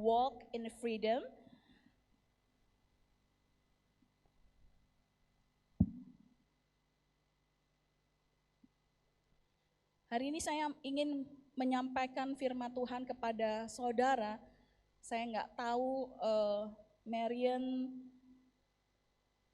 walk in freedom. Hari ini saya ingin menyampaikan firman Tuhan kepada saudara. Saya nggak tahu Marian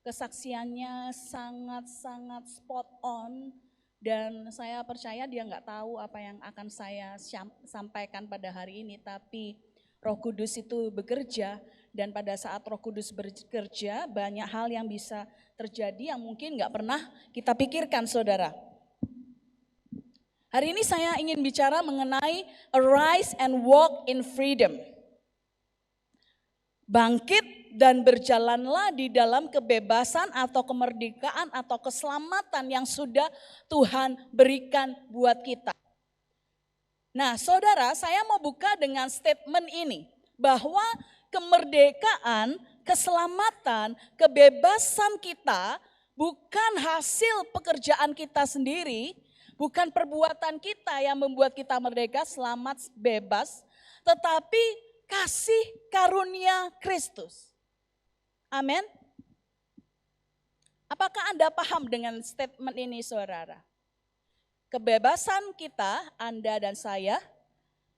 kesaksiannya sangat-sangat spot on, dan saya percaya dia nggak tahu apa yang akan saya sampaikan pada hari ini, tapi Roh Kudus itu bekerja, dan pada saat Roh Kudus bekerja banyak hal yang bisa terjadi yang mungkin nggak pernah kita pikirkan, saudara. Hari ini saya ingin bicara mengenai arise and walk in freedom. Bangkit dan berjalanlah di dalam kebebasan atau kemerdekaan atau keselamatan yang sudah Tuhan berikan buat kita. Nah, saudara, saya mau buka dengan statement ini, bahwa kemerdekaan, keselamatan, kebebasan kita bukan hasil pekerjaan kita sendiri, bukan perbuatan kita yang membuat kita merdeka, selamat, bebas, tetapi kasih karunia Kristus. Amin. Apakah Anda paham dengan statement ini, saudara? Kebebasan kita, Anda dan saya,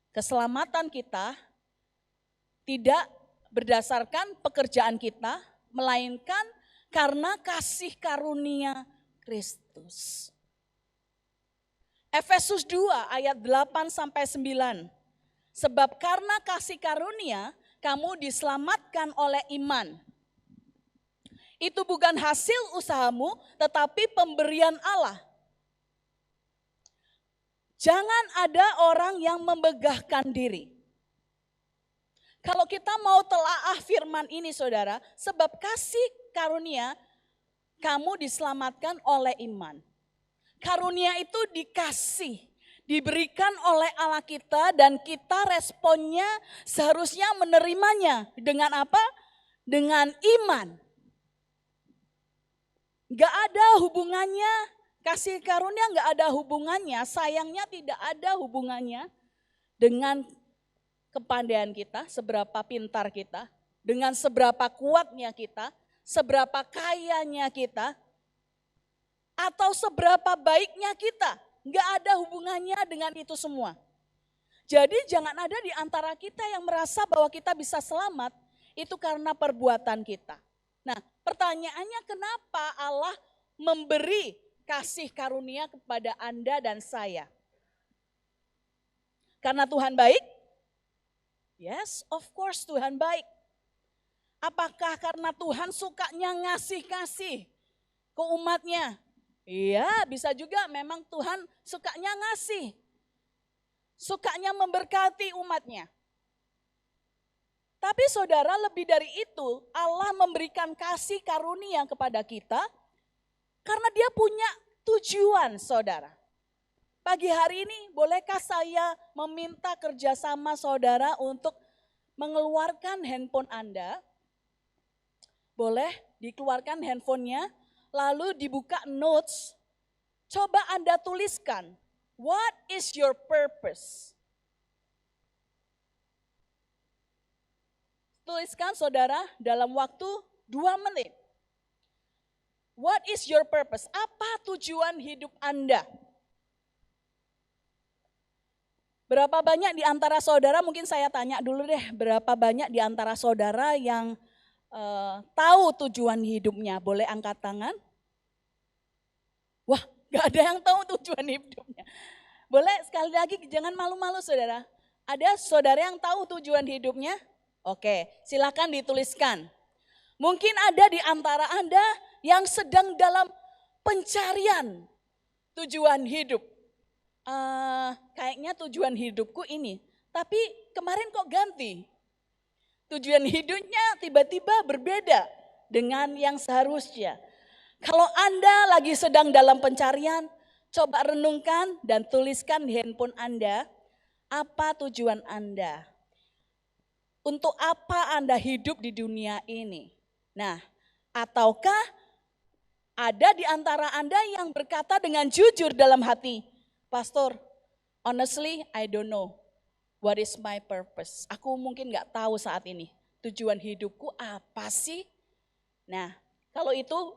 keselamatan kita tidak berdasarkan pekerjaan kita, melainkan karena kasih karunia Kristus. Efesus 2 ayat 8 sampai 9. Sebab karena kasih karunia kamu diselamatkan oleh iman. Itu bukan hasil usahamu, tetapi pemberian Allah. Jangan ada orang yang membegahkan diri. Kalau kita mau telaah firman ini, saudara, sebab kasih karunia kamu diselamatkan oleh iman. Karunia itu dikasih, diberikan oleh Allah kita, dan kita responnya seharusnya menerimanya. Dengan apa? Dengan iman. Gak ada hubungannya, kasih karunia gak ada hubungannya, sayangnya tidak ada hubungannya dengan kepandaian kita, seberapa pintar kita, dengan seberapa kuatnya kita, seberapa kayanya kita, atau seberapa baiknya kita. Nggak ada hubungannya dengan itu semua. Jadi jangan ada di antara kita yang merasa bahwa kita bisa selamat, itu karena perbuatan kita. Nah, pertanyaannya, kenapa Allah memberi kasih karunia kepada Anda dan saya? Karena Tuhan baik? Yes, of course Tuhan baik. Apakah karena Tuhan sukanya ngasih-kasih ke umatnya? Iya, bisa juga memang Tuhan sukanya ngasih. Sukanya memberkati umatnya. Tapi saudara, lebih dari itu, Allah memberikan kasih karunia kepada kita karena dia punya tujuan, saudara. Pagi hari ini, bolehkah saya meminta kerjasama saudara untuk mengeluarkan handphone Anda? Boleh dikeluarkan handphonenya, lalu dibuka notes, coba Anda tuliskan, what is your purpose? Tuliskan, saudara, dalam waktu 2 menit. What is your purpose? Apa tujuan hidup Anda? Berapa banyak di antara saudara, mungkin saya tanya dulu deh, berapa banyak di antara saudara yang tahu tujuan hidupnya? Boleh angkat tangan? Wah, gak ada yang tahu tujuan hidupnya. Boleh sekali lagi, jangan malu-malu, saudara. Ada saudara yang tahu tujuan hidupnya? Oke, silakan dituliskan. Mungkin ada di antara Anda yang sedang dalam pencarian tujuan hidup. Kayaknya tujuan hidupku ini, tapi kemarin kok ganti. Tujuan hidupnya tiba-tiba berbeda dengan yang seharusnya. Kalau Anda lagi sedang dalam pencarian, coba renungkan dan tuliskan di handphone Anda, apa tujuan Anda? Untuk apa Anda hidup di dunia ini? Nah, ataukah ada di antara Anda yang berkata dengan jujur dalam hati, Pastor, honestly I don't know What is my purpose? Aku mungkin gak tahu saat ini. Tujuan hidupku apa sih? Nah, kalau itu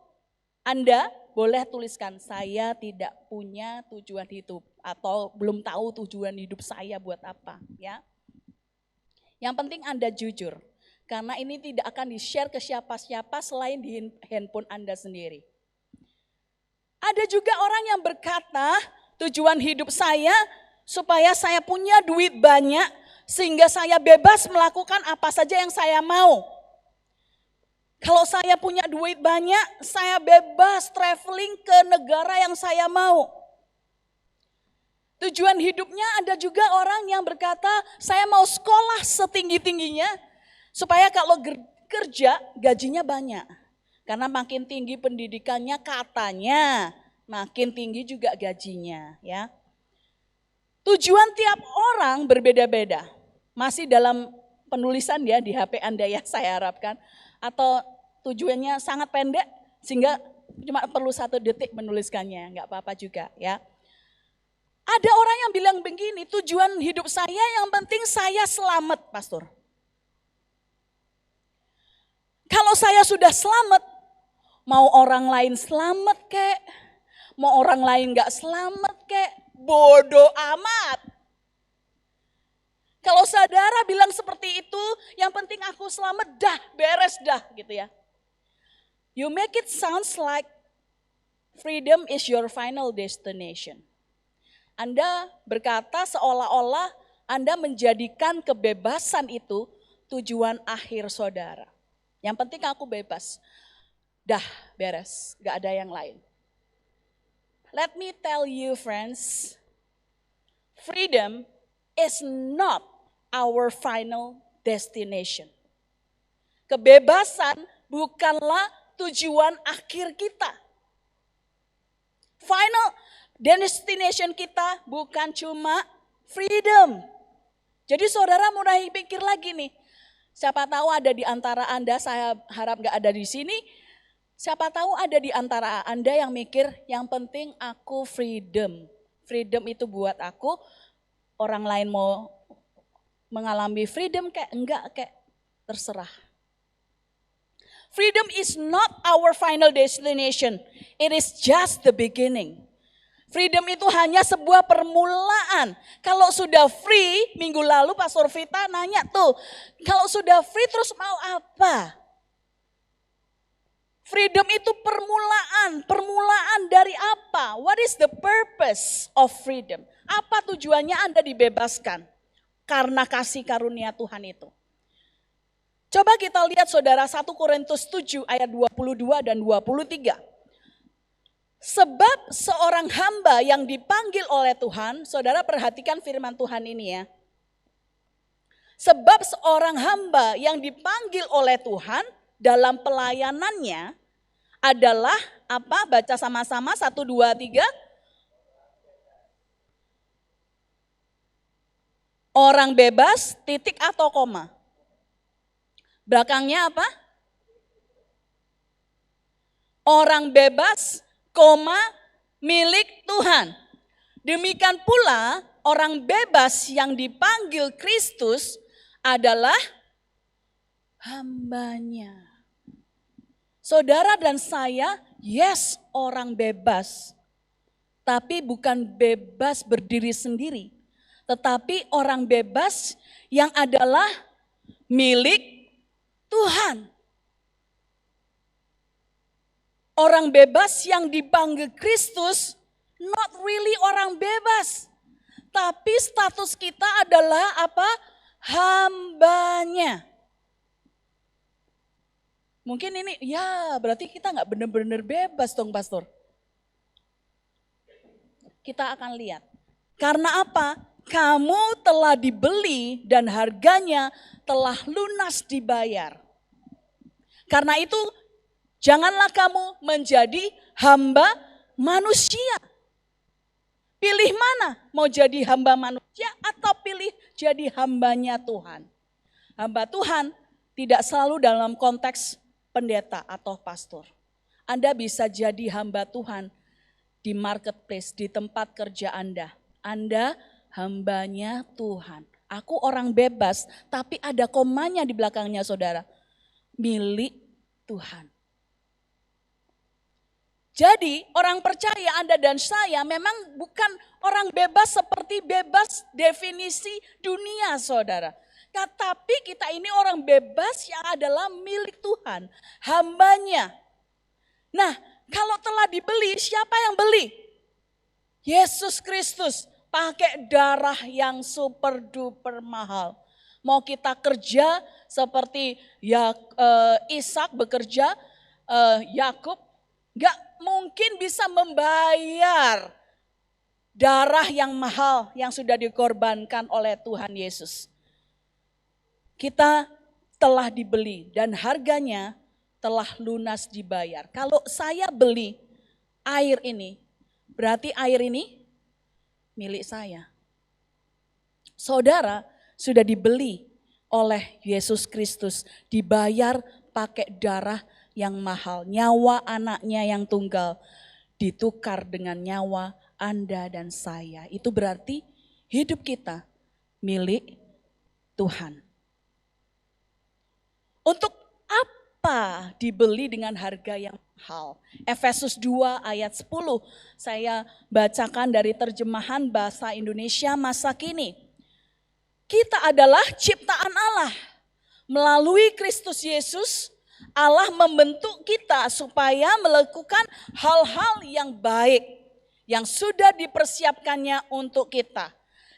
Anda boleh tuliskan, saya tidak punya tujuan hidup. Atau belum tahu tujuan hidup saya buat apa. Ya. Yang penting Anda jujur. Karena ini tidak akan di-share ke siapa-siapa selain di handphone Anda sendiri. Ada juga orang yang berkata, tujuan hidup saya supaya saya punya duit banyak sehingga saya bebas melakukan apa saja yang saya mau. Kalau saya punya duit banyak, saya bebas traveling ke negara yang saya mau. Tujuan hidupnya ada juga orang yang berkata, saya mau sekolah setinggi-tingginya supaya kalau kerja gajinya banyak. Karena makin tinggi pendidikannya katanya, makin tinggi juga gajinya, ya. Tujuan tiap orang berbeda-beda. Masih dalam penulisan ya di HP Anda ya saya harapkan. Atau tujuannya sangat pendek sehingga cuma perlu 1 detik menuliskannya. Enggak apa-apa juga ya. Ada orang yang bilang begini, tujuan hidup saya yang penting saya selamat, pastor. Kalau saya sudah selamat, mau orang lain selamat kek, mau orang lain enggak selamat kek, bodoh amat. Kalau saudara bilang seperti itu, yang penting aku selamat dah, beres dah gitu ya. You make it sounds like freedom is your final destination. Anda berkata seolah-olah Anda menjadikan kebebasan itu tujuan akhir saudara. Yang penting aku bebas. Dah, beres, gak ada yang lain. Let me tell you friends, freedom is not our final destination. Kebebasan bukanlah tujuan akhir kita. Final destination kita bukan cuma freedom. Jadi saudara mulai pikir lagi nih, siapa tahu ada di antara Anda, saya harap gak ada di sini, siapa tahu ada di antara Anda yang mikir, yang penting aku freedom. Freedom itu buat aku, orang lain mau mengalami freedom kayak enggak, kayak terserah. Freedom is not our final destination. It is just the beginning. Freedom itu hanya sebuah permulaan. Kalau sudah free, minggu lalu Pastor Vita nanya tuh, kalau sudah free terus mau apa? Freedom itu permulaan dari apa? What is the purpose of freedom? Apa tujuannya Anda dibebaskan? Karena kasih karunia Tuhan itu. Coba kita lihat saudara 1 Korintus 7 ayat 22 dan 23. Sebab seorang hamba yang dipanggil oleh Tuhan, saudara perhatikan firman Tuhan ini ya. Sebab seorang hamba yang dipanggil oleh Tuhan dalam pelayanannya adalah apa? Baca sama-sama 1, 2, 3. Orang bebas, titik atau koma? Belakangnya apa? Orang bebas, koma, milik Tuhan. Demikian pula orang bebas yang dipanggil Kristus adalah hambanya. Saudara dan saya, yes orang bebas. Tapi bukan bebas berdiri sendiri. Tetapi orang bebas yang adalah milik Tuhan. Orang bebas yang dipanggil Kristus, not really orang bebas. Tapi status kita adalah apa? Hambanya. Mungkin ini, ya berarti kita gak benar-benar bebas dong pastor. Kita akan lihat. Karena apa? Kamu telah dibeli dan harganya telah lunas dibayar. Karena itu, janganlah kamu menjadi hamba manusia. Pilih mana? Mau jadi hamba manusia atau pilih jadi hambanya Tuhan? Hamba Tuhan tidak selalu dalam konteks pendeta atau pastor. Anda bisa jadi hamba Tuhan di marketplace, di tempat kerja Anda. Anda hambanya Tuhan. Aku orang bebas, tapi ada komanya di belakangnya saudara. Milik Tuhan. Jadi orang percaya Anda dan saya memang bukan orang bebas seperti bebas definisi dunia saudara. Tapi kita ini orang bebas yang adalah milik Tuhan, hambanya. Nah, kalau telah dibeli, siapa yang beli? Yesus Kristus. Pakai darah yang super duper mahal. Mau kita kerja seperti Ishak bekerja, Yakub gak mungkin bisa membayar darah yang mahal yang sudah dikorbankan oleh Tuhan Yesus. Kita telah dibeli dan harganya telah lunas dibayar. Kalau saya beli air ini, berarti air ini milik saya. Saudara sudah dibeli oleh Yesus Kristus, dibayar pakai darah yang mahal. Nyawa anaknya yang tunggal ditukar dengan nyawa Anda dan saya. Itu berarti hidup kita milik Tuhan. Untuk apa dibeli dengan harga yang mahal? Efesus 2 ayat 10 saya bacakan dari terjemahan bahasa Indonesia masa kini. Kita adalah ciptaan Allah. Melalui Kristus Yesus, Allah membentuk kita supaya melakukan hal-hal yang baik yang sudah dipersiapkannya untuk kita.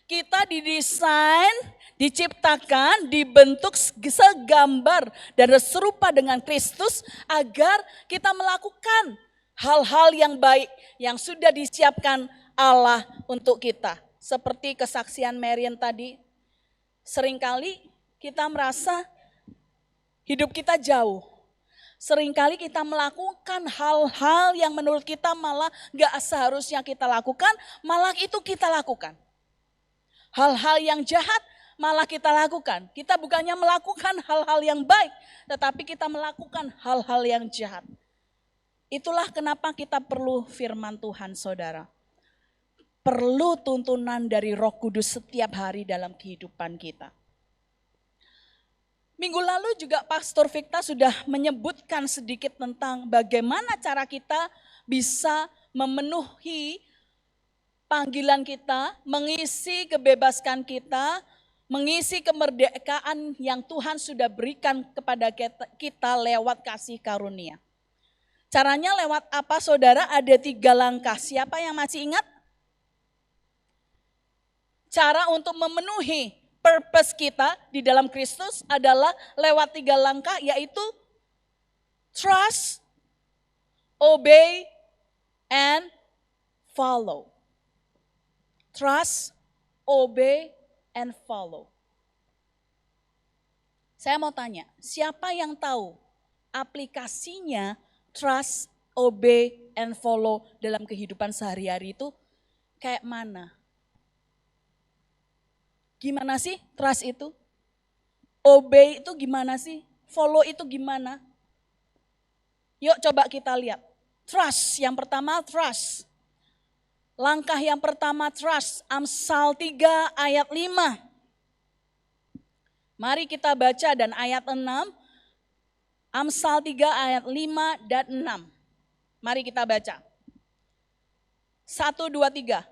Kita didesain, diciptakan, dibentuk segambar dan serupa dengan Kristus agar kita melakukan hal-hal yang baik yang sudah disiapkan Allah untuk kita. Seperti kesaksian Marian tadi, seringkali kita merasa hidup kita jauh. Seringkali kita melakukan hal-hal yang menurut kita malah gak seharusnya kita lakukan, malah itu kita lakukan. Hal-hal yang jahat malah kita lakukan. Kita bukannya melakukan hal-hal yang baik, tetapi kita melakukan hal-hal yang jahat. Itulah kenapa kita perlu firman Tuhan saudara. Perlu tuntunan dari Roh Kudus setiap hari dalam kehidupan kita. Minggu lalu juga Pastor Victa sudah menyebutkan sedikit tentang bagaimana cara kita bisa memenuhi panggilan kita, mengisi kebebasan kita, mengisi kemerdekaan yang Tuhan sudah berikan kepada kita lewat kasih karunia. Caranya lewat apa saudara? Ada 3 langkah. Siapa yang masih ingat? Cara untuk memenuhi purpose kita di dalam Kristus adalah lewat 3 langkah, yaitu trust, obey, and follow. Trust, obey, and follow. Saya mau tanya, siapa yang tahu aplikasinya trust, obey, and follow dalam kehidupan sehari-hari itu kayak mana? Gimana sih trust itu? Obey itu gimana sih? Follow itu gimana? Yuk coba kita lihat. Trust, yang pertama trust. Langkah yang pertama trust, Amsal 3 ayat 5. Mari kita baca dan ayat 6. Amsal 3 ayat 5 dan 6. Mari kita baca. 1, 2, 3.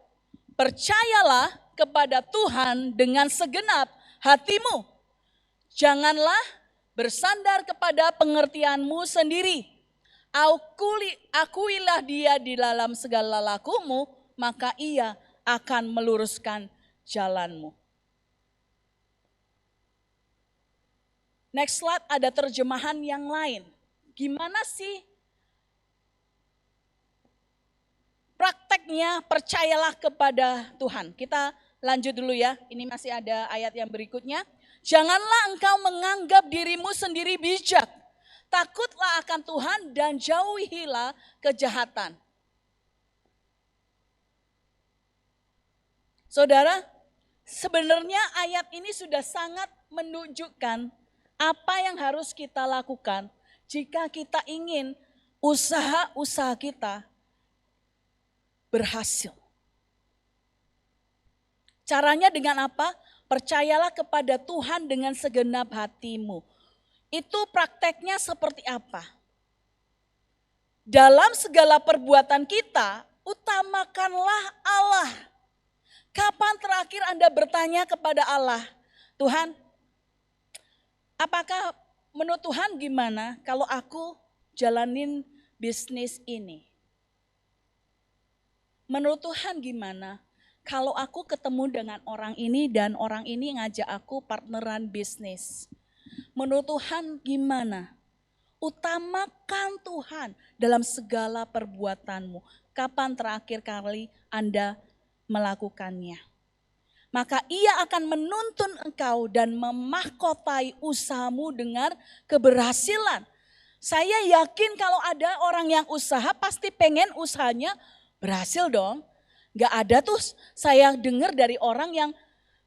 Percayalah kepada Tuhan dengan segenap hatimu. Janganlah bersandar kepada pengertianmu sendiri. Akuilah dia di dalam segala lakumu, maka ia akan meluruskan jalanmu. Next slide ada terjemahan yang lain. Gimana sih prakteknya percayalah kepada Tuhan? Kita lanjut dulu ya, ini masih ada ayat yang berikutnya. Janganlah engkau menganggap dirimu sendiri bijak. Takutlah akan Tuhan dan jauhilah kejahatan. Saudara, sebenarnya ayat ini sudah sangat menunjukkan apa yang harus kita lakukan jika kita ingin usaha-usaha kita berhasil. Caranya dengan apa? Percayalah kepada Tuhan dengan segenap hatimu. Itu prakteknya seperti apa? Dalam segala perbuatan kita, utamakanlah Allah. Kapan terakhir Anda bertanya kepada Allah, Tuhan, apakah menurut Tuhan gimana kalau aku jalanin bisnis ini? Menurut Tuhan gimana kalau aku ketemu dengan orang ini dan orang ini ngajak aku partneran bisnis? Menurut Tuhan gimana? Utamakan Tuhan dalam segala perbuatanmu. Kapan terakhir kali Anda melakukannya? Maka Ia akan menuntun engkau dan memahkotai usahamu dengan keberhasilan. Saya yakin kalau ada orang yang usaha pasti pengen usahanya berhasil dong. Gak ada tuh saya dengar dari orang yang,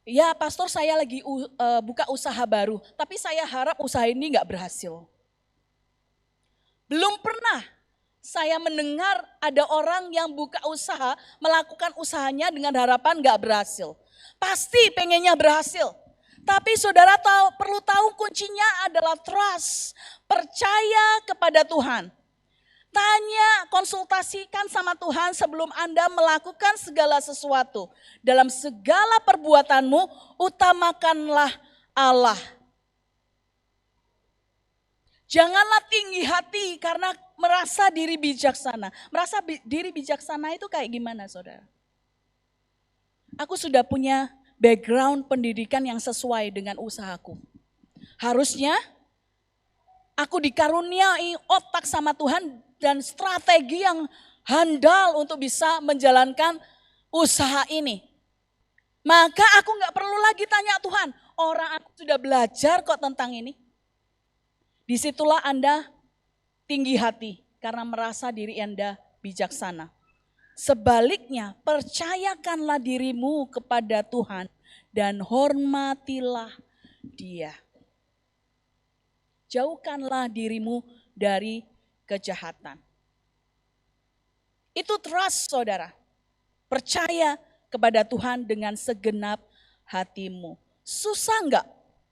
ya pastor saya lagi buka usaha baru, tapi saya harap usaha ini gak berhasil. Belum pernah saya mendengar ada orang yang buka usaha, melakukan usahanya dengan harapan gak berhasil. Pasti pengennya berhasil. Tapi saudara perlu tahu kuncinya adalah trust, percaya kepada Tuhan. Tanya, konsultasikan sama Tuhan sebelum Anda melakukan segala sesuatu. Dalam segala perbuatanmu, utamakanlah Allah. Janganlah tinggi hati karena merasa diri bijaksana. Merasa diri bijaksana itu kayak gimana saudara? Aku sudah punya background pendidikan yang sesuai dengan usahaku. Harusnya aku dikaruniai otak sama Tuhan dan strategi yang handal untuk bisa menjalankan usaha ini. Maka aku gak perlu lagi tanya Tuhan, orang aku sudah belajar kok tentang ini. Disitulah Anda tinggi hati karena merasa diri Anda bijaksana. Sebaliknya, percayakanlah dirimu kepada Tuhan dan hormatilah Dia. Jauhkanlah dirimu dari kejahatan. Itu trust saudara. Percaya kepada Tuhan dengan segenap hatimu. Susah enggak?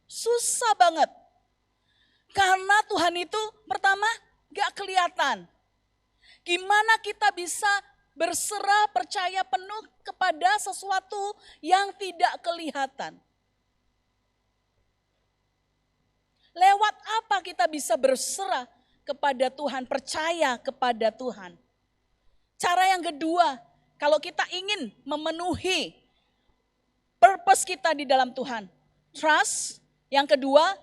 Susah banget. Karena Tuhan itu pertama gak kelihatan. Gimana kita bisa berserah percaya penuh kepada sesuatu yang tidak kelihatan? Lewat apa kita bisa berserah kepada Tuhan, percaya kepada Tuhan? Cara yang kedua, kalau kita ingin memenuhi purpose kita di dalam Tuhan, trust. Yang kedua,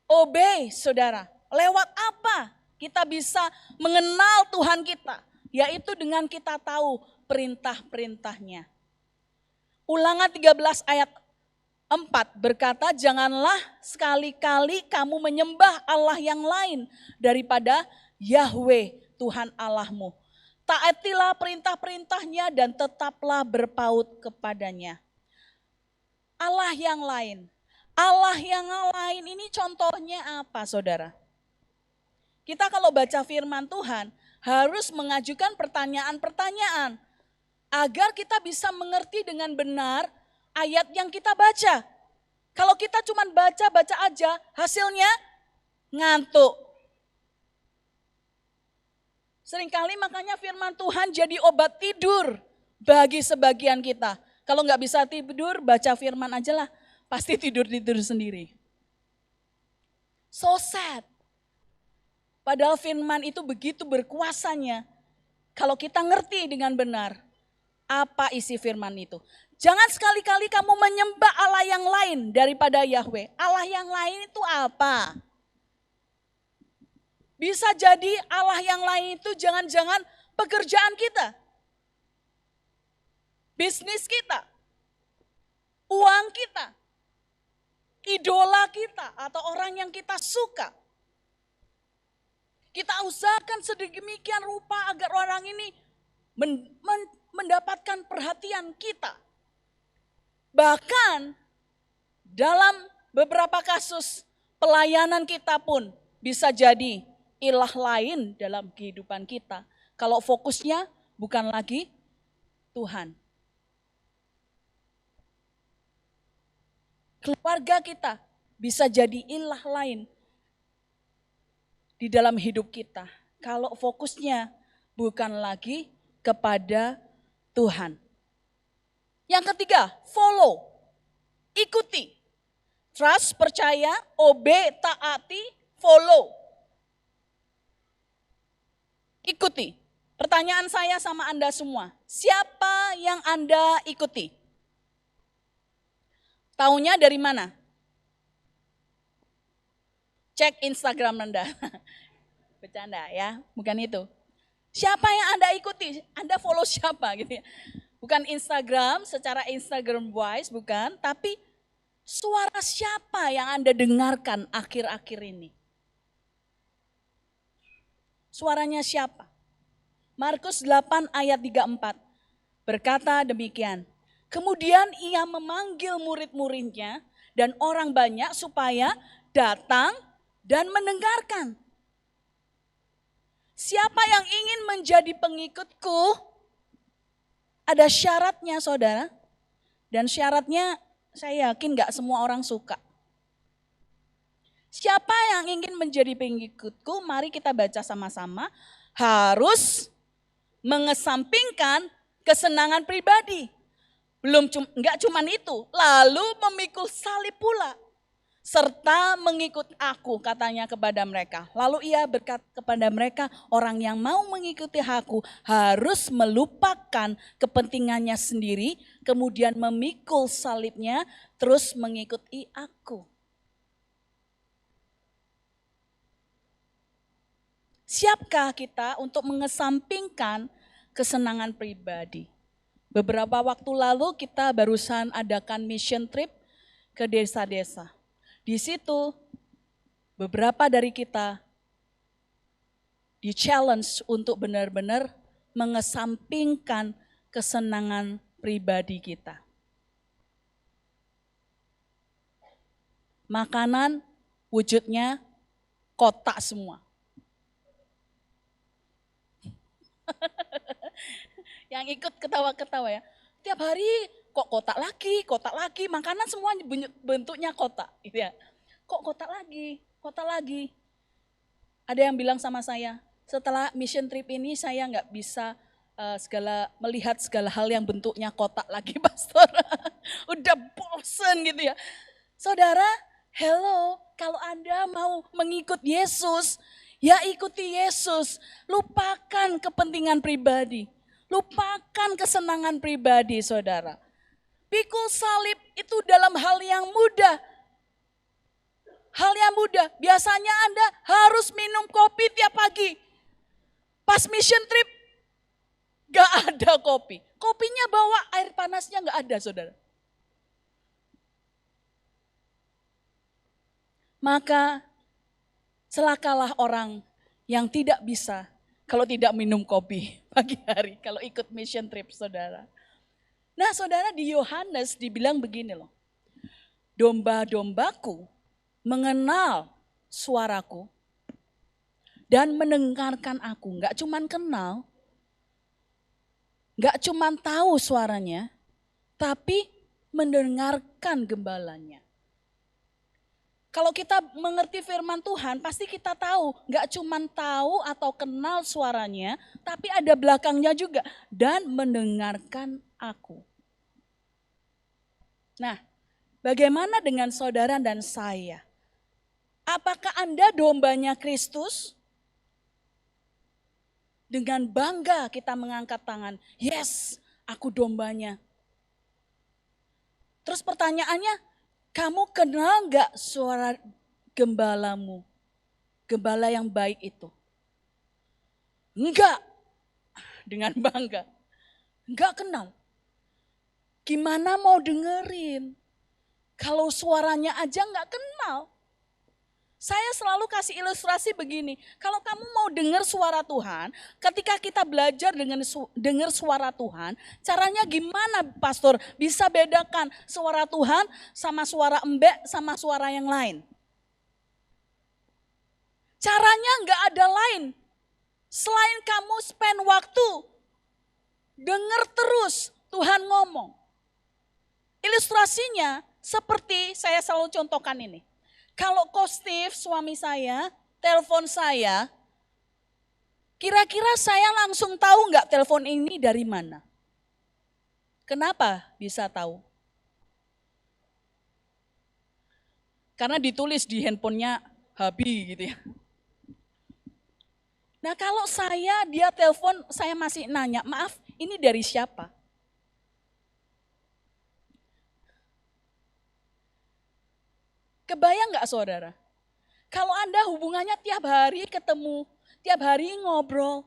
obey saudara. Lewat apa kita bisa mengenal Tuhan kita? Yaitu dengan kita tahu perintah-perintahnya. Ulangan 13 ayat 4 berkata, janganlah sekali-kali kamu menyembah Allah yang lain daripada Yahweh Tuhan Allahmu. Taatilah perintah-perintahnya dan tetaplah berpaut kepadanya. Allah yang lain. Allah yang lain ini contohnya apa saudara? Kita kalau baca firman Tuhan harus mengajukan pertanyaan-pertanyaan agar kita bisa mengerti dengan benar ayat yang kita baca. Kalau kita cuma baca-baca aja, hasilnya ngantuk. Seringkali makanya firman Tuhan jadi obat tidur bagi sebagian kita. Kalau nggak bisa tidur, baca firman aja lah. Pasti tidur-tidur sendiri. So sad. Padahal firman itu begitu berkuasanya. Kalau kita ngerti dengan benar apa isi firman itu. Jangan sekali-kali kamu menyembah Allah yang lain daripada Yahweh. Allah yang lain itu apa? Bisa jadi Allah yang lain itu jangan-jangan pekerjaan kita. Bisnis kita. Uang kita. Idola kita atau orang yang kita suka. Kita usahakan sedemikian rupa agar orang ini mendapatkan perhatian kita. Bahkan dalam beberapa kasus pelayanan kita pun bisa jadi ilah lain dalam kehidupan kita. Kalau fokusnya bukan lagi Tuhan. keluarga kita bisa jadi ilah lain di dalam hidup kita. Kalau fokusnya bukan lagi kepada Tuhan. Yang ketiga, follow, ikuti. Trust, percaya, obey, taati, follow. Ikuti. Pertanyaan saya sama Anda semua, siapa yang Anda ikuti? Taunya dari mana? Cek Instagram Anda. Bercanda ya, bukan itu. Siapa yang Anda ikuti? Anda follow siapa gitu ya? Bukan Instagram, secara Instagram wise bukan, tapi suara siapa yang Anda dengarkan akhir-akhir ini? Suaranya siapa? Markus 8 ayat 34 berkata demikian. Kemudian ia memanggil murid-muridnya dan orang banyak supaya datang dan mendengarkan. Siapa yang ingin menjadi pengikutku? Ada syaratnya saudara. Dan syaratnya saya yakin gak semua orang suka. Siapa yang ingin menjadi pengikutku? Mari kita baca sama-sama. Harus mengesampingkan kesenangan pribadi. Enggak cuman itu, lalu memikul salib pula. Serta mengikut aku, katanya kepada mereka. Lalu ia berkata kepada mereka, orang yang mau mengikuti aku harus melupakan kepentingannya sendiri, kemudian memikul salibnya, terus mengikuti aku. Siapkah kita untuk mengesampingkan kesenangan pribadi? Beberapa waktu lalu kita barusan adakan mission trip ke desa-desa. Di situ beberapa dari kita di-challenge untuk benar-benar mengesampingkan kesenangan pribadi kita. Makanan wujudnya kotak semua. Yang ikut ketawa-ketawa ya. Tiap hari kok kotak lagi, makanan semua bentuknya kotak gitu ya. Kok kotak lagi. Ada yang bilang sama saya, setelah mission trip ini saya nggak bisa melihat segala hal yang bentuknya kotak lagi, pastor. Udah bosen gitu ya. Saudara, hello, kalau Anda mau mengikut Yesus, ya ikuti Yesus. Lupakan kepentingan pribadi. Lupakan kesenangan pribadi, saudara. Pikul salib itu dalam hal yang mudah. Hal yang mudah. Biasanya Anda harus minum kopi tiap pagi. Pas mission trip, gak ada kopi. Kopinya bawa, air panasnya gak ada, saudara. Maka celakalah orang yang tidak bisa kalau tidak minum kopi pagi hari, kalau ikut mission trip, saudara. Nah, saudara, di Yohanes dibilang begini loh. Domba-dombaku mengenal suaraku dan mendengarkan aku. Enggak cuman kenal, enggak cuman tahu suaranya, tapi mendengarkan gembalanya. Kalau kita mengerti firman Tuhan, pasti kita tahu, gak cuma tahu atau kenal suaranya, tapi ada belakangnya juga, dan mendengarkan aku. Nah, bagaimana dengan saudara dan saya? Apakah Anda dombanya Kristus? Dengan bangga kita mengangkat tangan, yes, aku dombanya. Terus pertanyaannya, kamu kenal gak suara gembalamu? Gembala yang baik itu? Enggak, dengan bangga. Enggak kenal. Gimana mau dengerin? Kalau suaranya aja enggak kenal. Saya selalu kasih ilustrasi begini, kalau kamu mau dengar suara Tuhan, ketika kita belajar dengan dengar suara Tuhan, caranya gimana pastor bisa bedakan suara Tuhan sama suara embek sama suara yang lain? Caranya enggak ada lain, selain kamu spend waktu, dengar terus Tuhan ngomong. Ilustrasinya, Seperti saya selalu contohkan ini. Kalau Kostif suami saya telepon saya, kira-kira saya langsung tahu nggak telepon ini dari mana? Kenapa bisa tahu? Karena ditulis di handphonenya Habi gitu ya. Nah kalau dia telepon, saya masih nanya, maaf ini dari siapa? Kebayang nggak saudara? Kalau Anda hubungannya tiap hari ketemu, tiap hari ngobrol,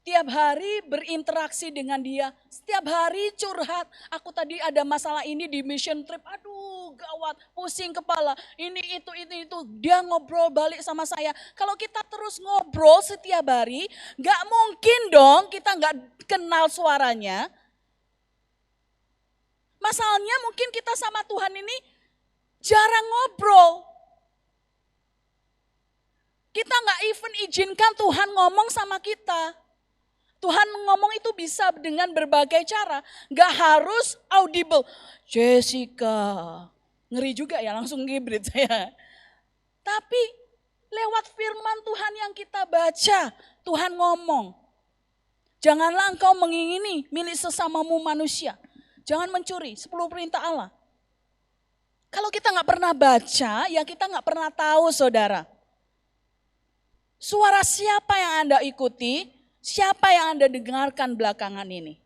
tiap hari berinteraksi dengan dia, setiap hari curhat, aku tadi ada masalah ini di mission trip, aduh gawat, pusing kepala, ini itu, dia ngobrol balik sama saya. Kalau kita terus ngobrol setiap hari, gak mungkin dong kita gak kenal suaranya. Masalahnya mungkin kita sama Tuhan ini jarang ngobrol. Kita gak even izinkan Tuhan ngomong sama kita. Tuhan ngomong itu bisa dengan berbagai cara. Gak harus audible. Jessica. Ngeri juga ya langsung hibrid saya. Tapi lewat firman Tuhan yang kita baca. Tuhan ngomong. Janganlah engkau mengingini milik sesamamu manusia. Jangan mencuri. 10 perintah Allah. Kalau kita gak pernah baca, ya kita gak pernah tahu saudara. Suara siapa yang Anda ikuti? Siapa yang Anda dengarkan belakangan ini?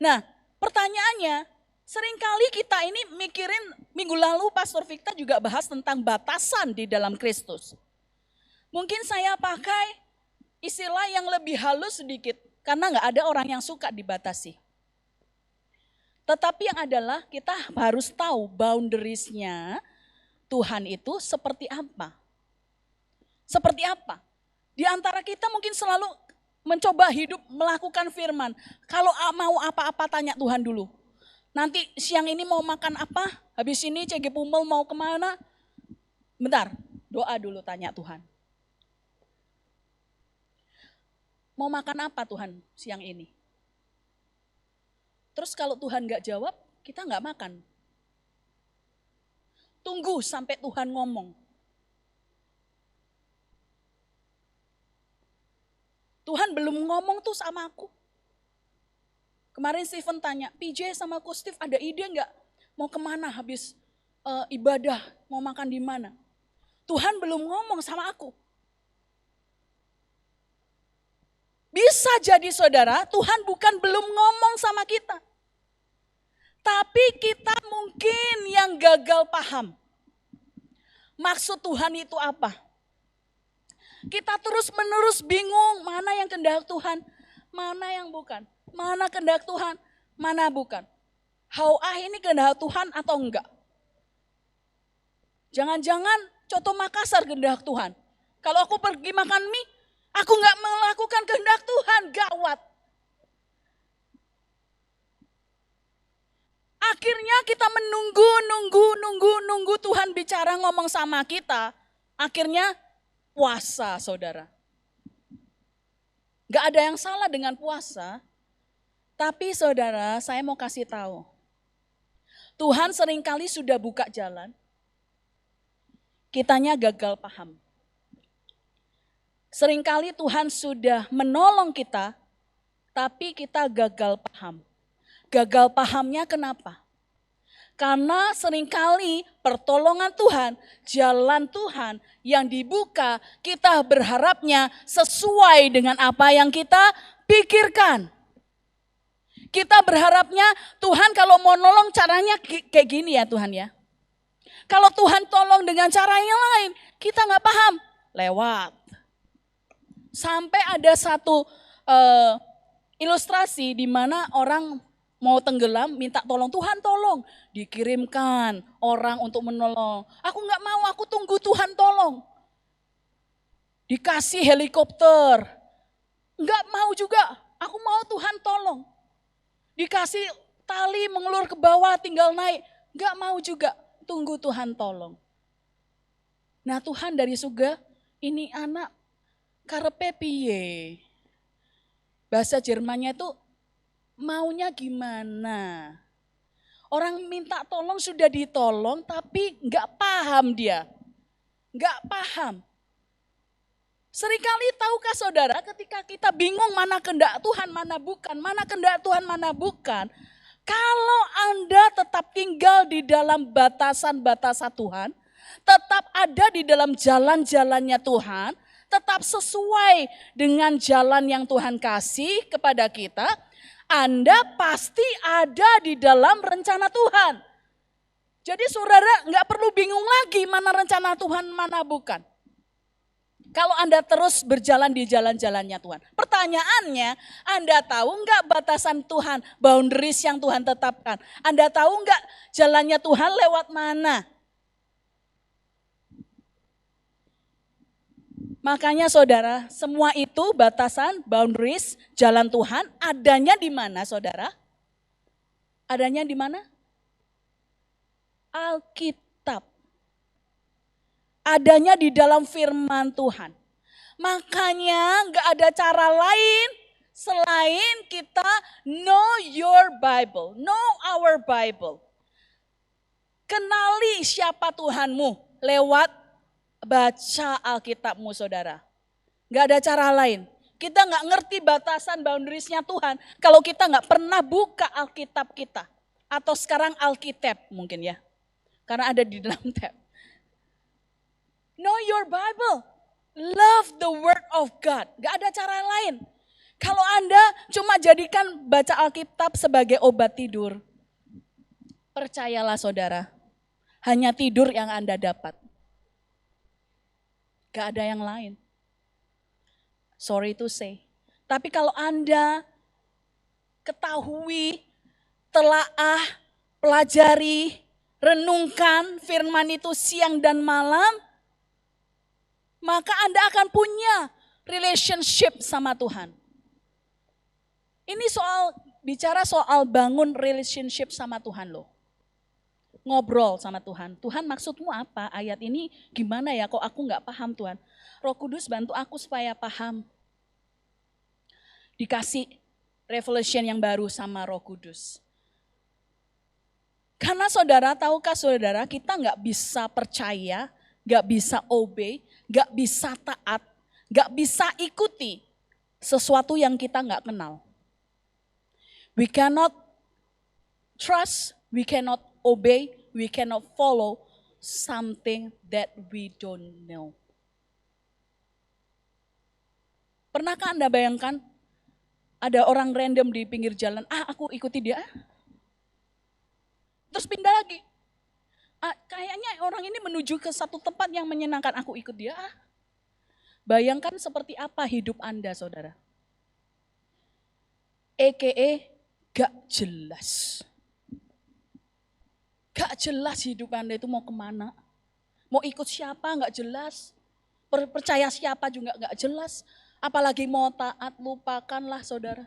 Nah, pertanyaannya, seringkali kita ini mikirin, minggu lalu Pastor Victa juga bahas tentang batasan di dalam Kristus. Mungkin saya pakai istilah yang lebih halus sedikit, karena gak ada orang yang suka dibatasi. Tetapi yang adalah kita harus tahu boundariesnya Tuhan itu seperti apa. Seperti apa? Di antara kita mungkin selalu mencoba hidup melakukan firman. Kalau mau apa-apa tanya Tuhan dulu. Nanti siang ini mau makan apa? Habis ini CG Pumel mau kemana? Bentar, doa dulu tanya Tuhan. Mau makan apa Tuhan siang ini? Terus kalau Tuhan gak jawab, kita gak makan. Tunggu sampai Tuhan ngomong. Tuhan belum ngomong tuh sama aku. Kemarin Steven tanya, PJ sama Coach Steve ada ide gak? Mau kemana habis ibadah, mau makan di mana? Tuhan belum ngomong sama aku. Bisa jadi saudara, Tuhan bukan belum ngomong sama kita. Tapi kita mungkin yang gagal paham. Maksud Tuhan itu apa? Kita terus-menerus bingung mana yang kehendak Tuhan, mana yang bukan. Mana kehendak Tuhan, mana bukan. Ini kehendak Tuhan atau enggak? Jangan-jangan Coto Makassar kehendak Tuhan. Kalau aku pergi makan mie, aku enggak melakukan kehendak Tuhan, gawat. Akhirnya kita menunggu Tuhan bicara ngomong sama kita. Akhirnya puasa saudara. Gak ada yang salah dengan puasa. Tapi saudara saya mau kasih tahu. Tuhan seringkali sudah buka jalan. Kitanya gagal paham. Seringkali Tuhan sudah menolong kita. Tapi kita gagal paham. Gagal pahamnya kenapa? Karena seringkali pertolongan Tuhan, jalan Tuhan yang dibuka, kita berharapnya sesuai dengan apa yang kita pikirkan. Kita berharapnya Tuhan kalau mau nolong caranya kayak gini ya Tuhan ya. Kalau Tuhan tolong dengan cara yang lain, kita gak paham, lewat. Sampai ada satu ilustrasi di mana orang mau tenggelam, minta tolong, Tuhan tolong. Dikirimkan orang untuk menolong. Aku gak mau, aku tunggu Tuhan tolong. Dikasih helikopter. Gak mau juga, aku mau Tuhan tolong. Dikasih tali mengelur ke bawah tinggal naik. Gak mau juga, tunggu Tuhan tolong. Nah Tuhan dari surga, ini anak karepe piye. Bahasa Jermannya itu maunya gimana? Orang minta tolong sudah ditolong tapi nggak paham dia. Nggak paham. Seringkali tahukah saudara ketika kita bingung mana kehendak Tuhan, mana bukan, mana kehendak Tuhan, mana bukan. Kalau Anda tetap tinggal di dalam batasan-batasan Tuhan, tetap ada di dalam jalan-jalannya Tuhan, tetap sesuai dengan jalan yang Tuhan kasih kepada kita, Anda pasti ada di dalam rencana Tuhan. Jadi saudara nggak perlu bingung lagi mana rencana Tuhan, mana bukan. Kalau Anda terus berjalan di jalan-jalannya Tuhan. Pertanyaannya, Anda tahu nggak batasan Tuhan, boundaries yang Tuhan tetapkan? Anda tahu nggak jalannya Tuhan lewat mana? Makanya saudara, semua itu batasan, boundaries, jalan Tuhan adanya di mana saudara? Adanya di mana? Alkitab. Adanya di dalam firman Tuhan. Makanya gak ada cara lain selain kita know your Bible, know our Bible. Kenali siapa Tuhanmu lewat baca Alkitabmu saudara. Gak ada cara lain. Kita gak ngerti batasan boundariesnya Tuhan kalau kita gak pernah buka Alkitab kita. Atau sekarang Alkitab mungkin ya. Karena ada di dalam tab. Know your Bible. Love the word of God. Gak ada cara lain. Kalau Anda cuma jadikan baca Alkitab sebagai obat tidur. Percayalah saudara. Hanya tidur yang Anda dapat. Gak ada yang lain. Sorry to say. Tapi kalau Anda ketahui, telaah, pelajari, renungkan firman itu siang dan malam, maka Anda akan punya relationship sama Tuhan. Ini bicara soal bangun relationship sama Tuhan loh. Ngobrol sama Tuhan. Tuhan maksudmu apa? Ayat ini gimana ya? Kok aku gak paham Tuhan? Roh Kudus bantu aku supaya paham. Dikasih revelation yang baru sama Roh Kudus. Karena saudara, tahukah saudara, kita gak bisa percaya, gak bisa obey, gak bisa taat, gak bisa ikuti sesuatu yang kita gak kenal. We cannot trust, we cannot obey, we cannot follow something that we don't know. Pernahkah Anda bayangkan ada orang random di pinggir jalan, aku ikuti dia, terus pindah lagi. Kayaknya orang ini menuju ke satu tempat yang menyenangkan, aku ikut dia. Bayangkan seperti apa hidup Anda saudara. EKE gak jelas. Gak jelas hidup Anda itu mau kemana. Mau ikut siapa gak jelas. Percaya siapa juga gak jelas. Apalagi mau taat, lupakanlah saudara.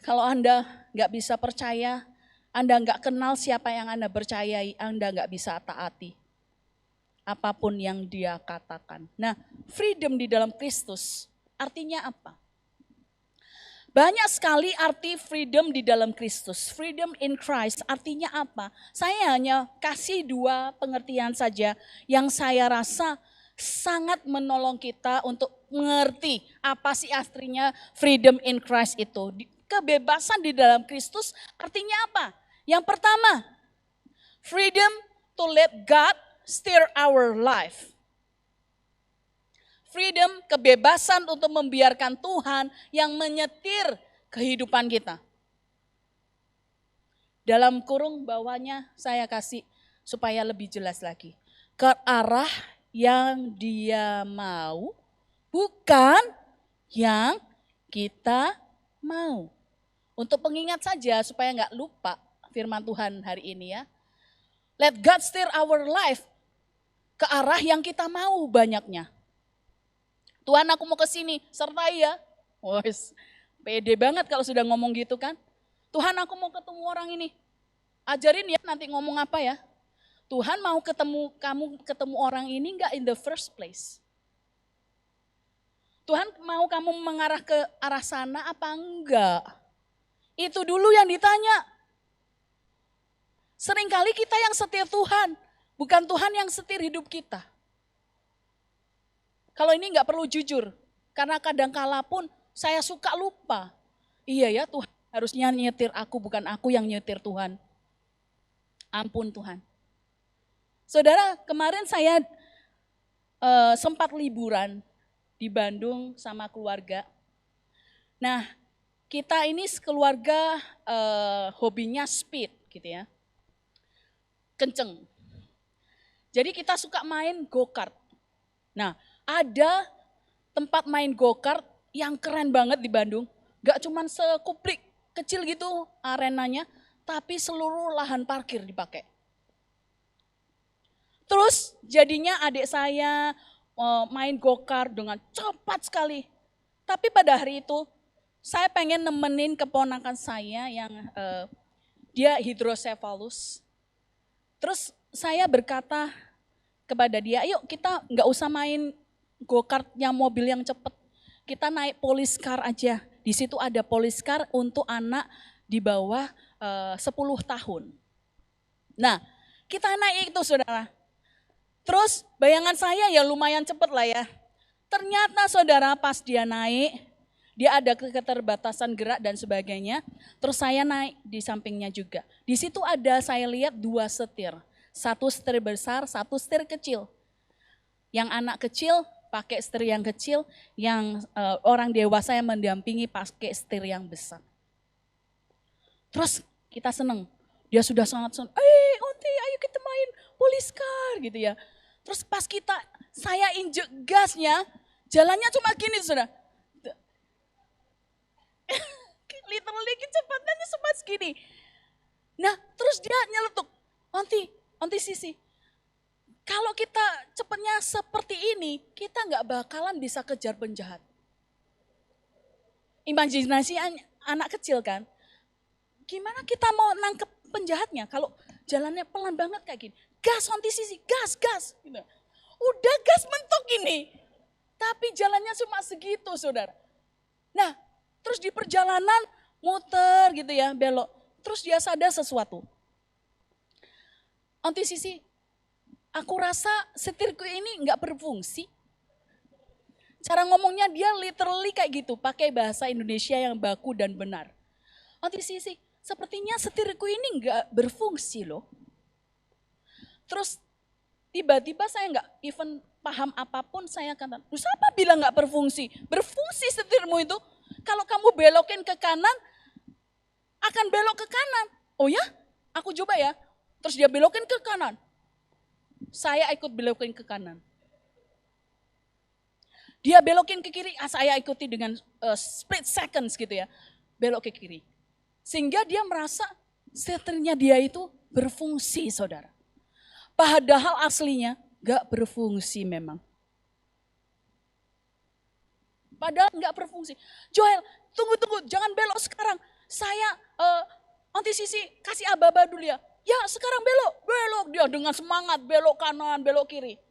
Kalau Anda gak bisa percaya, Anda gak kenal siapa yang Anda percayai, Anda gak bisa taati. Apapun yang dia katakan. Nah, freedom di dalam Kristus artinya apa? Banyak sekali arti freedom di dalam Kristus. Freedom in Christ artinya apa? Saya hanya kasih dua pengertian saja yang saya rasa sangat menolong kita untuk mengerti apa sih artinya freedom in Christ itu. Kebebasan di dalam Kristus artinya apa? Yang pertama, freedom to let God steer our life. Freedom, kebebasan untuk membiarkan Tuhan yang menyetir kehidupan kita. Dalam kurung bawahnya saya kasih supaya lebih jelas lagi. Ke arah yang dia mau, bukan yang kita mau. Untuk pengingat saja supaya nggak lupa firman Tuhan hari ini ya. Let God steer our life ke arah yang kita mau banyaknya. Tuhan aku mau ke sini, sertai ya. Wes, pede banget kalau sudah ngomong gitu kan. Tuhan aku mau ketemu orang ini. Ajarin ya nanti ngomong apa ya. Tuhan mau ketemu orang ini enggak in the first place. Tuhan mau kamu mengarah ke arah sana apa enggak? Itu dulu yang ditanya. Seringkali kita yang setir Tuhan, bukan Tuhan yang setir hidup kita. Kalau ini nggak perlu jujur, karena kadang-kala pun saya suka lupa. Iya ya, Tuhan harusnya nyetir aku, bukan aku yang nyetir Tuhan. Ampun Tuhan. Saudara, kemarin saya sempat liburan di Bandung sama keluarga. Nah, kita ini sekeluarga hobinya speed gitu ya. Kenceng. Jadi kita suka main go-kart. Nah, ada tempat main go-kart yang keren banget di Bandung. Gak cuman sekuplik kecil gitu arenanya, tapi seluruh lahan parkir dipakai. Terus jadinya adik saya main go-kart dengan cepat sekali. Tapi pada hari itu saya pengen nemenin keponakan saya yang dia hidrosefalus. Terus saya berkata kepada dia, yuk kita nggak usah main go-kart yang mobil yang cepat. Kita naik police car aja. Di situ ada police car untuk anak di bawah 10 tahun. Nah, kita naik itu saudara. Terus bayangan saya ya lumayan cepat lah ya. Ternyata saudara pas dia naik, dia ada keterbatasan gerak dan sebagainya. Terus saya naik di sampingnya juga. Di situ ada saya lihat 2 setir. 1 setir besar, 1 setir kecil. Yang anak kecil pakai setir yang kecil, yang orang dewasa yang mendampingi pakai setir yang besar. Terus kita seneng. Dia sudah sangat senang. Onti, ayo kita main police car gitu ya. Terus pas saya injek gasnya, jalannya cuma gini saudara. Literally kecepatannya cuma segini. Nah terus dia nyeletuk, Onti Sisi. Kalau kita cepatnya seperti ini, kita nggak bakalan bisa kejar penjahat. Imajinasi anak kecil kan. Gimana kita mau nangkep penjahatnya kalau jalannya pelan banget kayak gini. Gas Onti Sisi, gas. Gitu. Udah gas mentok ini. Tapi jalannya cuma segitu saudara. Nah terus di perjalanan muter gitu ya, belok. Terus dia sadar sesuatu. Onti Sisi, aku rasa setirku ini nggak berfungsi. Cara ngomongnya dia literally kayak gitu, pakai bahasa Indonesia yang baku dan benar. Onti Sisi, sepertinya setirku ini nggak berfungsi loh. Terus tiba-tiba saya nggak even paham apapun, saya kata, siapa bilang nggak berfungsi? Berfungsi setirmu itu. Kalau kamu belokin ke kanan, akan belok ke kanan. Oh ya? Aku coba ya. Terus dia belokin ke kanan. Saya ikut belokin ke kanan. Dia belokin ke kiri, saya ikuti dengan split seconds gitu ya. Belok ke kiri. Sehingga dia merasa setirnya dia itu berfungsi saudara. Padahal aslinya gak berfungsi memang. Padahal gak berfungsi. Joel, tunggu, jangan belok sekarang. Saya, Onti Sisi kasih aba-aba dulu ya. Ya sekarang belok. Dia dengan semangat belok kanan, belok kiri.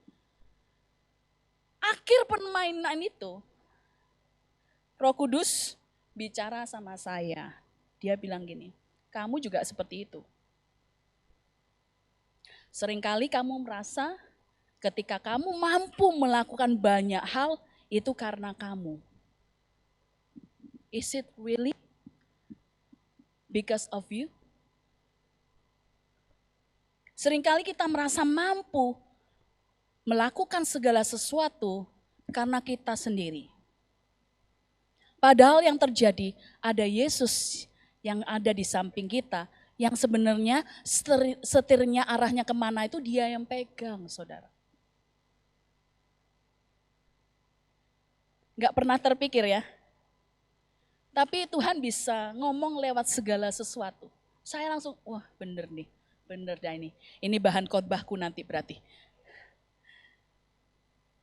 Akhir permainan itu, Roh Kudus bicara sama saya. Dia bilang gini, kamu juga seperti itu. Seringkali kamu merasa ketika kamu mampu melakukan banyak hal, itu karena kamu. Is it really because of you? Seringkali kita merasa mampu melakukan segala sesuatu karena kita sendiri. Padahal yang terjadi ada Yesus yang ada di samping kita, yang sebenarnya setirnya arahnya kemana itu dia yang pegang saudara. Gak pernah terpikir ya. Tapi Tuhan bisa ngomong lewat segala sesuatu. Saya langsung, wah bener nih, bener dah ini. Ini bahan khotbahku nanti berarti.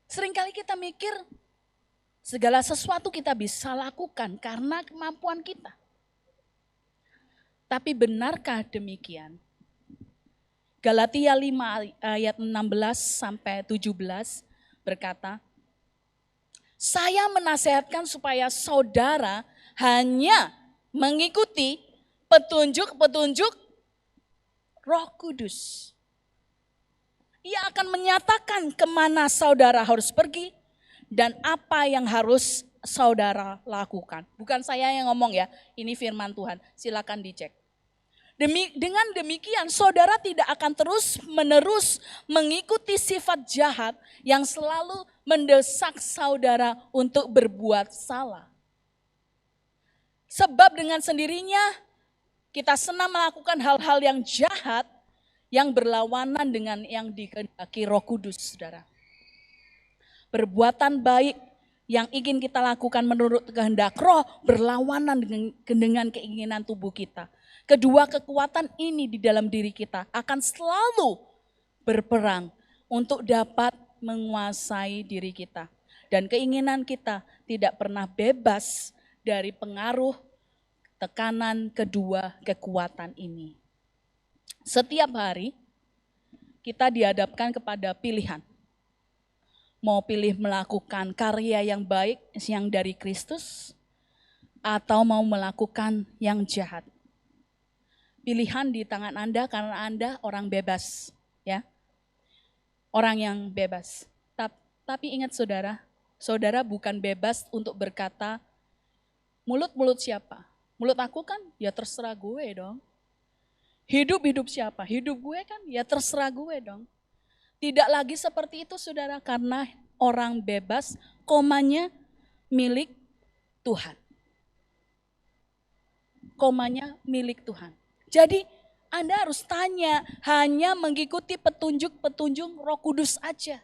Seringkali kita mikir segala sesuatu kita bisa lakukan karena kemampuan kita. Tapi benarkah demikian? Galatia 5 ayat 16 sampai 17 berkata, saya menasihatkan supaya saudara hanya mengikuti petunjuk-petunjuk Roh Kudus. Ia akan menyatakan kemana saudara harus pergi dan apa yang harus saudara lakukan. Bukan saya yang ngomong ya, ini firman Tuhan, silakan dicek. Dengan demikian saudara tidak akan terus menerus mengikuti sifat jahat yang selalu mendesak saudara untuk berbuat salah. Sebab dengan sendirinya kita senang melakukan hal-hal yang jahat yang berlawanan dengan yang dikehendaki Roh Kudus, saudara. Perbuatan baik yang ingin kita lakukan menurut kehendak Roh berlawanan dengan keinginan tubuh kita. Kedua kekuatan ini di dalam diri kita akan selalu berperang untuk dapat menguasai diri kita. Dan keinginan kita tidak pernah bebas dari pengaruh tekanan kedua kekuatan ini. Setiap hari kita dihadapkan kepada pilihan. Mau pilih melakukan karya yang baik yang dari Kristus atau mau melakukan yang jahat. Pilihan di tangan Anda karena Anda orang bebas, ya. Orang yang bebas. Tapi ingat saudara, saudara bukan bebas untuk berkata, mulut siapa? Mulut aku kan ya terserah gue dong. Hidup siapa? Hidup gue kan ya terserah gue dong. Tidak lagi seperti itu saudara, karena orang bebas, komanya milik Tuhan. Komanya milik Tuhan. Jadi Anda harus tanya, hanya mengikuti petunjuk Roh Kudus aja.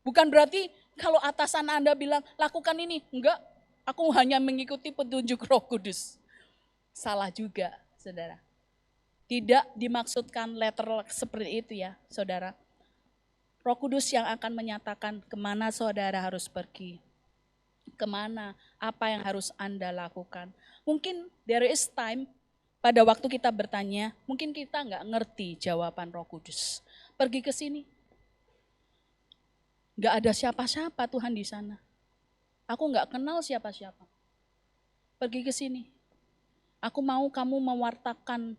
Bukan berarti kalau atasan Anda bilang lakukan ini, enggak, aku hanya mengikuti petunjuk Roh Kudus. Salah juga saudara. Tidak dimaksudkan letter seperti itu ya saudara. Roh Kudus yang akan menyatakan kemana saudara harus pergi. Kemana, apa yang harus Anda lakukan. Mungkin there is time pada waktu kita bertanya, mungkin kita nggak ngerti jawaban Roh Kudus. Pergi ke sini. Nggak ada siapa-siapa Tuhan di sana. Aku nggak kenal siapa-siapa. Pergi ke sini. Aku mau kamu mewartakan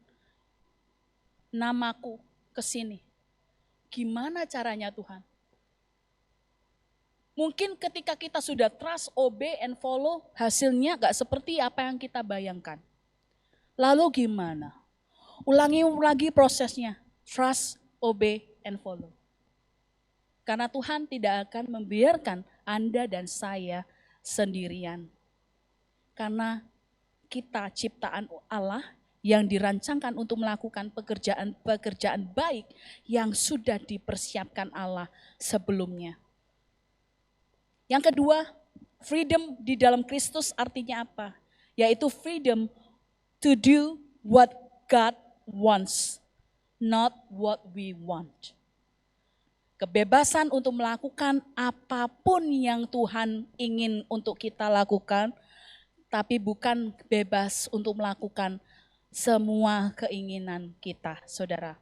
namaku ke sini. Gimana caranya Tuhan? Mungkin ketika kita sudah trust, obey, and follow, hasilnya gak seperti apa yang kita bayangkan. Lalu gimana? Ulangi lagi prosesnya. Trust, obey, and follow. Karena Tuhan tidak akan membiarkan Anda dan saya sendirian. Karena kita ciptaan Allah yang dirancangkan untuk melakukan pekerjaan baik yang sudah dipersiapkan Allah sebelumnya. Yang kedua, freedom di dalam Kristus artinya apa? Yaitu freedom to do what God wants, not what we want. Kebebasan untuk melakukan apapun yang Tuhan ingin untuk kita lakukan, tapi bukan bebas untuk melakukan semua keinginan kita, saudara.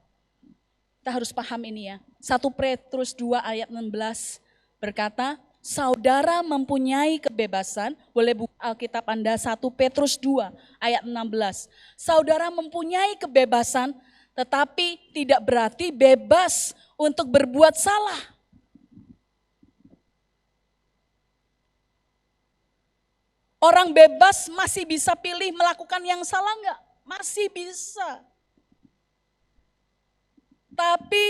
Kita harus paham ini ya. 1 Petrus 2 ayat 16 berkata, saudara mempunyai kebebasan, boleh buka Alkitab Anda 1 Petrus 2 ayat 16. Saudara mempunyai kebebasan, tetapi tidak berarti bebas untuk berbuat salah. Orang bebas masih bisa pilih melakukan yang salah enggak? Masih bisa. Tapi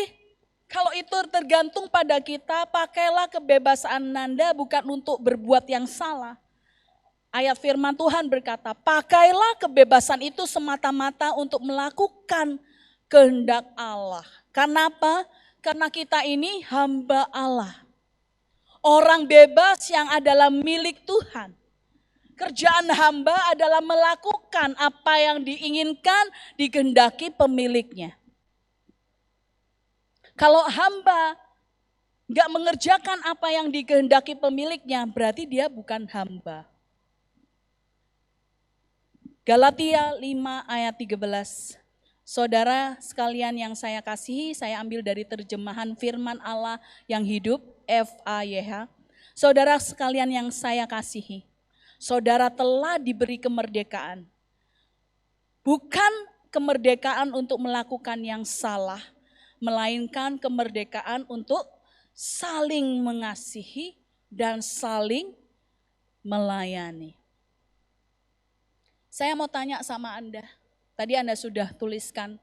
kalau itu tergantung pada kita, pakailah kebebasan Anda bukan untuk berbuat yang salah. Ayat firman Tuhan berkata, pakailah kebebasan itu semata-mata untuk melakukan kehendak Allah. Kenapa? Karena kita ini hamba Allah. Orang bebas yang adalah milik Tuhan. Kerjaan hamba adalah melakukan apa yang diinginkan, dikehendaki pemiliknya. Kalau hamba nggak mengerjakan apa yang dikehendaki pemiliknya, berarti dia bukan hamba. Galatia 5 ayat 13. Saudara sekalian yang saya kasihi, saya ambil dari terjemahan firman Allah yang hidup, FAYH. Saudara sekalian yang saya kasihi, saudara telah diberi kemerdekaan. Bukan kemerdekaan untuk melakukan yang salah, melainkan kemerdekaan untuk saling mengasihi dan saling melayani. Saya mau tanya sama Anda, tadi Anda sudah tuliskan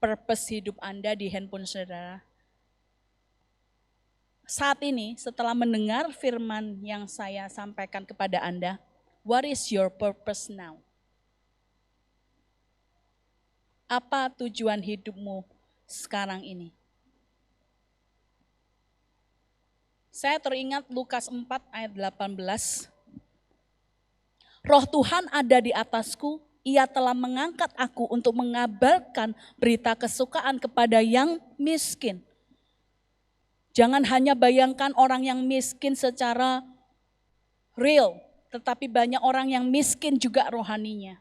purpose hidup Anda di handphone saudara. Saat ini setelah mendengar firman yang saya sampaikan kepada Anda, what is your purpose now? Apa tujuan hidupmu sekarang ini? Saya teringat Lukas 4 ayat 18. Roh Tuhan ada di atasku, Ia telah mengangkat aku untuk mengabarkan berita kesukaan kepada yang miskin. Jangan hanya bayangkan orang yang miskin secara real, tetapi banyak orang yang miskin juga rohaninya.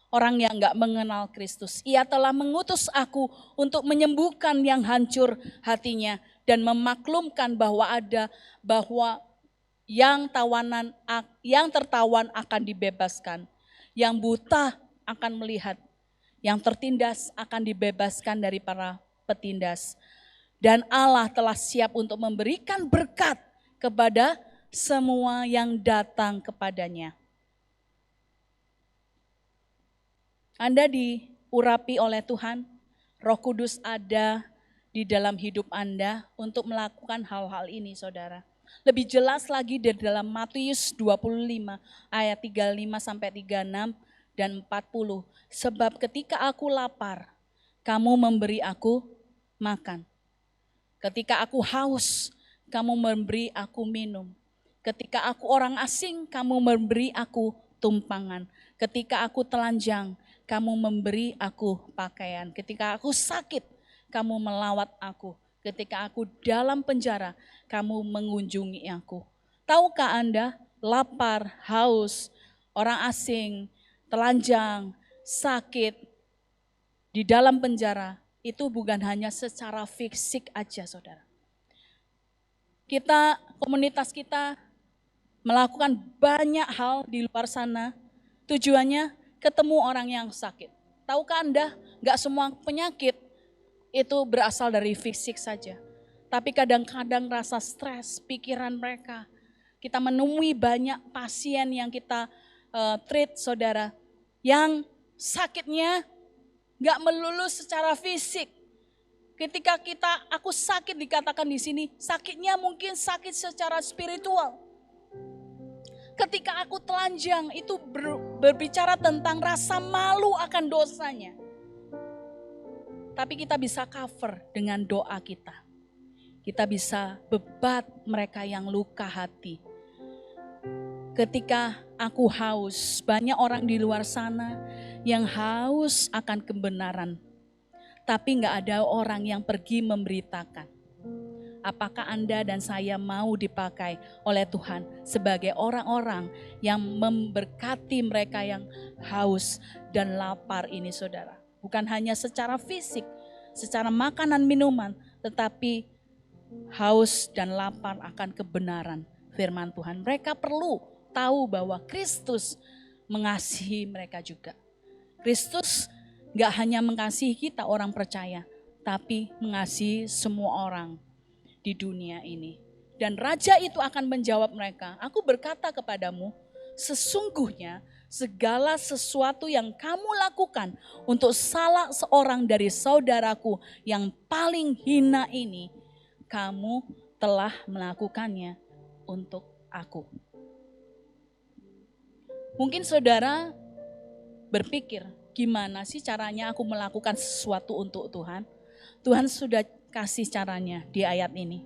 Orang yang gak mengenal Kristus. Ia telah mengutus aku untuk menyembuhkan yang hancur hatinya dan memaklumkan bahwa yang tertawan akan dibebaskan, yang buta akan melihat, yang tertindas akan dibebaskan dari para petindas. Dan Allah telah siap untuk memberikan berkat kepada semua yang datang kepadanya. Anda diurapi oleh Tuhan, Roh Kudus ada di dalam hidup Anda untuk melakukan hal-hal ini, saudara. Lebih jelas lagi di dalam Matius 25 ayat 35 sampai 36 dan 40. Sebab ketika aku lapar, kamu memberi aku makan. Ketika aku haus, kamu memberi aku minum. Ketika aku orang asing, kamu memberi aku tumpangan. Ketika aku telanjang, kamu memberi aku pakaian. Ketika aku sakit, kamu melawat aku. Ketika aku dalam penjara, kamu mengunjungi aku. Tahukah Anda, lapar, haus, orang asing, telanjang, sakit, di dalam penjara, itu bukan hanya secara fisik aja, saudara. Komunitas kita melakukan banyak hal di luar sana, tujuannya ketemu orang yang sakit. Tahukah Anda, gak semua penyakit itu berasal dari fisik saja. Tapi kadang-kadang rasa stres, pikiran mereka. Kita menemui banyak pasien yang kita treat, saudara, yang sakitnya gak melulu secara fisik. Ketika aku sakit dikatakan di sini, sakitnya mungkin sakit secara spiritual. Ketika aku telanjang itu berbicara tentang rasa malu akan dosanya. Tapi kita bisa cover dengan doa kita. Kita bisa bebat mereka yang luka hati. Ketika aku haus, banyak orang di luar sana yang haus akan kebenaran. Tapi gak ada orang yang pergi memberitakan. Apakah Anda dan saya mau dipakai oleh Tuhan sebagai orang-orang yang memberkati mereka yang haus dan lapar ini, saudara. Bukan hanya secara fisik, secara makanan minuman, tetapi haus dan lapar akan kebenaran firman Tuhan. Mereka perlu tahu bahwa Kristus mengasihi mereka juga. Kristus gak hanya mengasihi kita orang percaya, tapi mengasihi semua orang di dunia ini. Dan Raja itu akan menjawab mereka, aku berkata kepadamu, sesungguhnya segala sesuatu yang kamu lakukan untuk salah seorang dari saudaraku yang paling hina ini, kamu telah melakukannya untuk aku. Mungkin saudara berpikir, gimana sih caranya aku melakukan sesuatu untuk Tuhan? Tuhan sudah kasih caranya di ayat ini.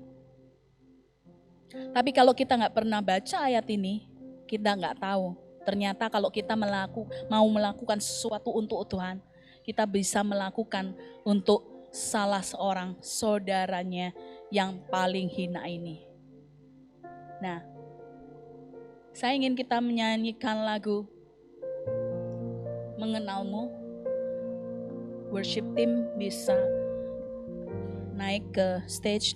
Tapi kalau kita gak pernah baca ayat ini, kita gak tahu. Ternyata kalau kita mau melakukan sesuatu untuk Tuhan, kita bisa melakukan untuk salah seorang saudaranya yang paling hina ini. Nah, saya ingin kita menyanyikan lagu Mengenalmu. Worship team bisa naik ke stage.